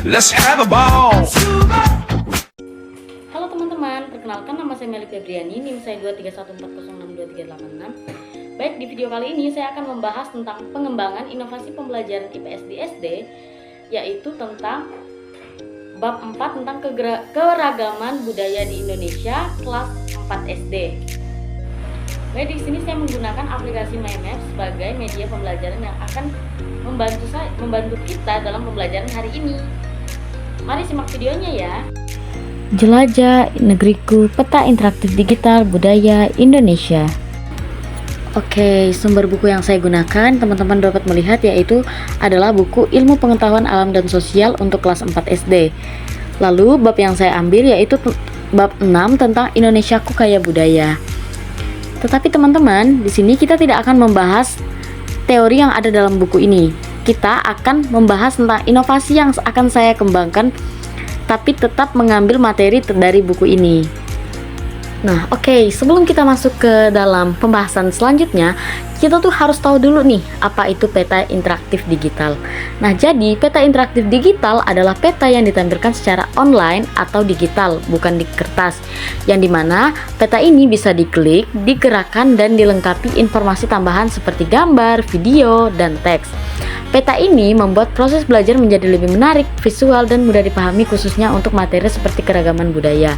Let's have a ball. Halo teman-teman, perkenalkan nama saya Meli Febriani, NIM saya 23140623866. Baik, di video kali ini saya akan membahas tentang pengembangan inovasi pembelajaran IPS di SD, yaitu tentang bab 4 tentang keragaman budaya di Indonesia kelas 4 SD. Baik, di sini saya menggunakan aplikasi MyMaps sebagai media pembelajaran yang akan membantu kita dalam pembelajaran hari ini. Mari simak videonya ya. Jelajah Negeriku, Peta Interaktif Digital Budaya Indonesia. Oke, sumber buku yang saya gunakan teman-teman dapat melihat yaitu adalah buku Ilmu Pengetahuan Alam dan Sosial untuk kelas 4 SD. Lalu bab yang saya ambil yaitu bab 6 tentang Indonesiaku Kaya Budaya. Tetapi teman-teman, di sini kita tidak akan membahas teori yang ada dalam buku ini. Kita akan membahas tentang inovasi yang akan saya kembangkan, tapi tetap mengambil materi dari buku ini. Nah, oke, sebelum kita masuk ke dalam pembahasan selanjutnya, kita tuh harus tahu dulu nih, apa itu peta interaktif digital. Nah, jadi peta interaktif digital adalah peta yang ditampilkan secara online atau digital, bukan di kertas. Yang dimana peta ini bisa diklik, digerakkan, dan dilengkapi informasi tambahan seperti gambar, video, dan teks. Peta ini membuat proses belajar menjadi lebih menarik, visual, dan mudah dipahami khususnya untuk materi seperti keragaman budaya.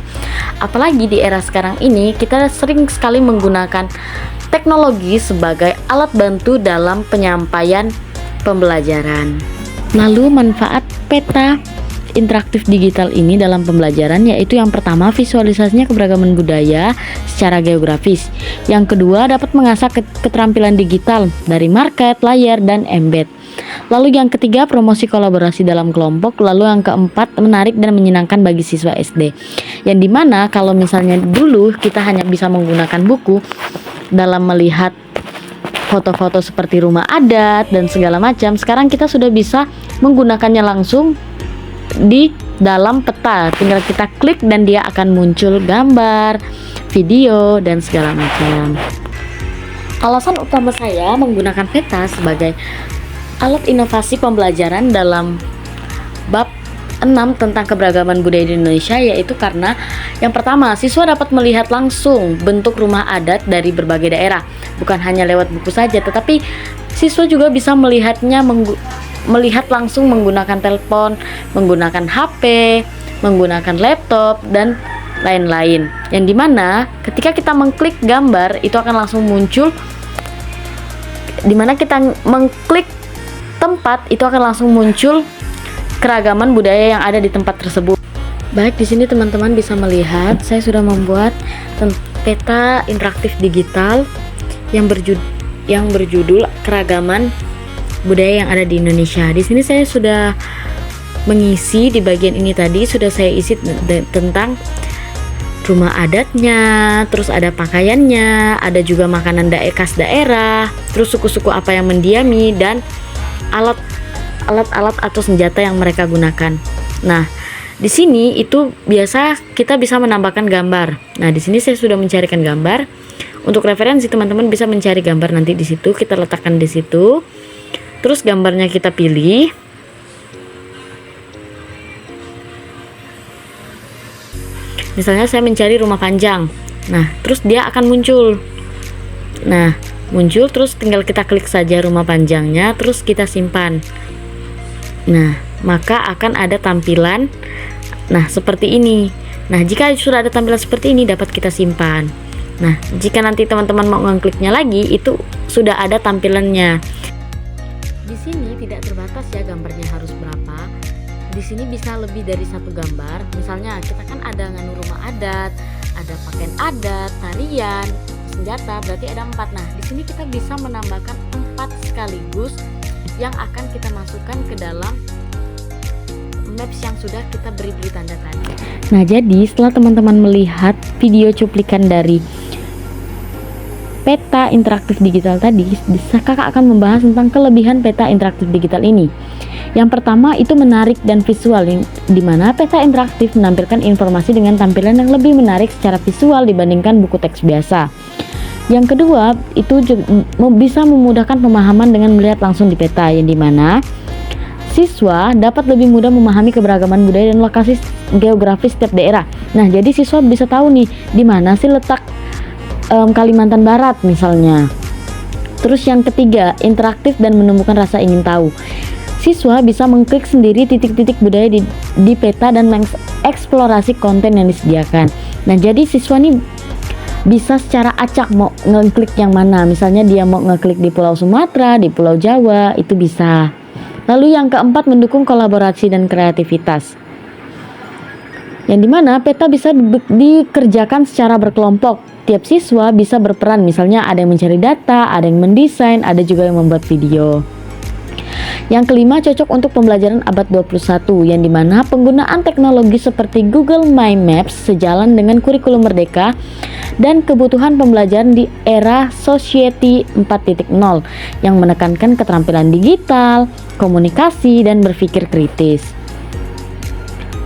Apalagi di era sekarang ini, kita sering sekali menggunakan teknologi sebagai alat bantu dalam penyampaian pembelajaran. Lalu manfaat peta interaktif digital ini dalam pembelajaran yaitu yang pertama, visualisasinya keberagaman budaya secara geografis. Yang kedua, dapat mengasah keterampilan digital dari market, layar, dan embed. Lalu yang ketiga, promosi kolaborasi dalam kelompok. Lalu yang keempat, menarik dan menyenangkan bagi siswa SD. Yang dimana kalau misalnya dulu kita hanya bisa menggunakan buku dalam melihat foto-foto seperti rumah adat dan segala macam, sekarang kita sudah bisa menggunakannya langsung di dalam peta. Tinggal kita klik dan dia akan muncul gambar, video, dan segala macam. Alasan utama saya menggunakan peta sebagai alat inovasi pembelajaran dalam bab 6 tentang keberagaman budaya di Indonesia yaitu karena yang pertama, siswa dapat melihat langsung bentuk rumah adat dari berbagai daerah, bukan hanya lewat buku saja, tetapi siswa juga bisa melihat langsung menggunakan telepon, menggunakan HP, menggunakan laptop, dan lain-lain. Yang dimana ketika kita mengklik gambar, itu akan langsung muncul. Dimana kita mengklik tempat, itu akan langsung muncul keragaman budaya yang ada di tempat tersebut. Baik, di sini teman-teman bisa melihat saya sudah membuat peta interaktif digital yang berjudul keragaman budaya yang ada di Indonesia. Di sini saya sudah mengisi di bagian ini tadi, sudah saya isi tentang rumah adatnya, terus ada pakaiannya, ada juga makanan khas daerah, terus suku-suku apa yang mendiami, dan alat-alat atau senjata yang mereka gunakan. Nah, di sini itu biasa kita bisa menambahkan gambar. Nah, di sini saya sudah mencarikan gambar. Untuk referensi teman-teman bisa mencari gambar nanti di situ, kita letakkan di situ. Terus gambarnya kita pilih. Misalnya saya mencari rumah panjang. Nah, terus dia akan muncul. Nah, muncul, terus tinggal kita klik saja rumah panjangnya, terus kita simpan. Nah, maka akan ada tampilan seperti ini. Nah, jika sudah ada tampilan seperti ini, dapat kita simpan. Nah, jika nanti teman-teman mau ngekliknya lagi, itu sudah ada tampilannya. Di sini tidak terbatas ya gambarnya harus berapa. Di sini bisa lebih dari satu gambar. Misalnya kita kan ada nganu rumah adat, ada pakaian adat, tarian, senjata, berarti ada 4. Nah, di sini kita bisa menambahkan 4 sekaligus yang akan kita masukkan ke dalam maps yang sudah kita beri tanda tadi. Nah, jadi setelah teman-teman melihat video cuplikan dari peta interaktif digital tadi, kakak akan membahas tentang kelebihan peta interaktif digital ini. Yang pertama itu menarik dan visual, di mana peta interaktif menampilkan informasi dengan tampilan yang lebih menarik secara visual dibandingkan buku teks biasa. Yang kedua itu bisa memudahkan pemahaman dengan melihat langsung di peta, yang dimana siswa dapat lebih mudah memahami keberagaman budaya dan lokasi geografis setiap daerah. Nah, jadi siswa bisa tahu nih di mana sih letak Kalimantan Barat misalnya. Terus yang ketiga, interaktif dan menumbuhkan rasa ingin tahu. Siswa bisa mengklik sendiri titik-titik budaya di peta dan mengeksplorasi konten yang disediakan. Nah, jadi siswa nih bisa secara acak mau ngeklik yang mana. Misalnya dia mau ngeklik di Pulau Sumatera, di Pulau Jawa, itu bisa. Lalu yang keempat, mendukung kolaborasi dan kreativitas. Yang dimana peta bisa dikerjakan secara berkelompok. Tiap siswa bisa berperan, misalnya ada yang mencari data, ada yang mendesain, ada juga yang membuat video. Yang kelima, cocok untuk pembelajaran abad 21, yang dimana penggunaan teknologi seperti Google My Maps sejalan dengan kurikulum merdeka dan kebutuhan pembelajaran di era Society 4.0 yang menekankan keterampilan digital, komunikasi, dan berpikir kritis.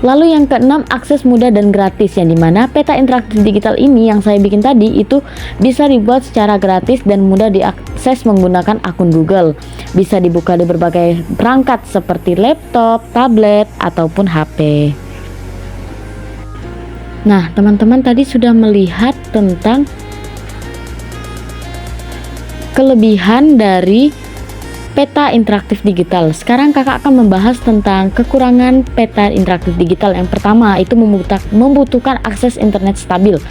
Lalu yang keenam, akses mudah dan gratis, yang dimana peta interaktif digital ini yang saya bikin tadi itu bisa dibuat secara gratis dan mudah diakses menggunakan akun Google. Bisa dibuka di berbagai perangkat seperti laptop, tablet, ataupun HP. Nah, teman-teman tadi sudah melihat tentang kelebihan dari peta interaktif digital. Sekarang kakak akan membahas tentang kekurangan peta interaktif digital. Yang pertama itu membutuhkan akses internet stabil,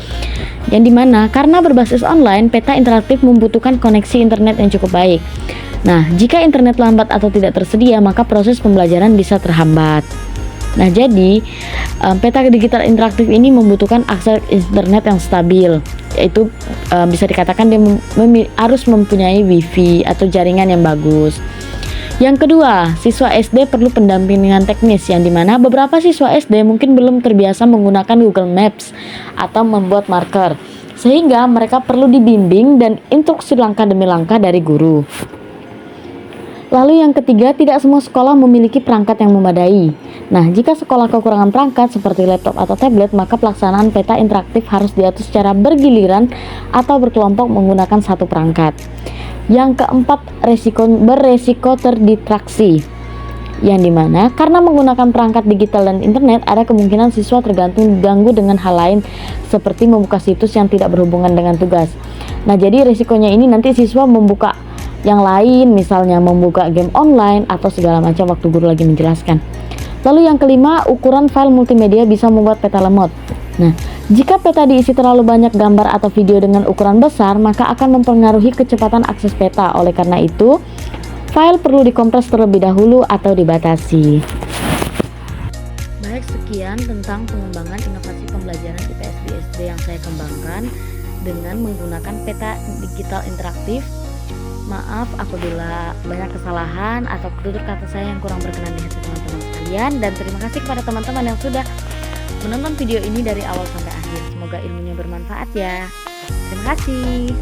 yang dimana karena berbasis online, peta interaktif membutuhkan koneksi internet yang cukup baik. Nah, jika internet lambat atau tidak tersedia, maka proses pembelajaran bisa terhambat. Nah, jadi peta digital interaktif ini membutuhkan akses internet yang stabil, yaitu bisa dikatakan dia harus mempunyai wifi atau jaringan yang bagus. Yang kedua, siswa SD perlu pendampingan teknis, yang dimana beberapa siswa SD mungkin belum terbiasa menggunakan Google Maps atau membuat marker, sehingga mereka perlu dibimbing dan instruksi langkah demi langkah dari guru. Lalu yang ketiga, tidak semua sekolah memiliki perangkat yang memadai. Nah, jika sekolah kekurangan perangkat seperti laptop atau tablet, maka pelaksanaan peta interaktif harus diatur secara bergiliran atau berkelompok menggunakan satu perangkat. Yang keempat, beresiko terdistraksi, yang dimana karena menggunakan perangkat digital dan internet, ada kemungkinan siswa terganggu dengan hal lain seperti membuka situs yang tidak berhubungan dengan tugas. Nah, jadi resikonya ini nanti siswa membuka yang lain, misalnya membuka game online atau segala macam waktu guru lagi menjelaskan. Lalu yang kelima, ukuran file multimedia bisa membuat peta lemot. Nah, jika peta diisi terlalu banyak gambar atau video dengan ukuran besar, maka akan mempengaruhi kecepatan akses peta. Oleh karena itu, file perlu dikompres terlebih dahulu atau dibatasi. Baik, sekian tentang pengembangan inovasi pembelajaran IPS di SD yang saya kembangkan dengan menggunakan peta digital interaktif. Maaf apabila banyak kesalahan atau tutur kata saya yang kurang berkenan di hati teman-teman sekalian, dan terima kasih kepada teman-teman yang sudah menonton video ini dari awal sampai akhir. Semoga ilmunya bermanfaat ya. Terima kasih.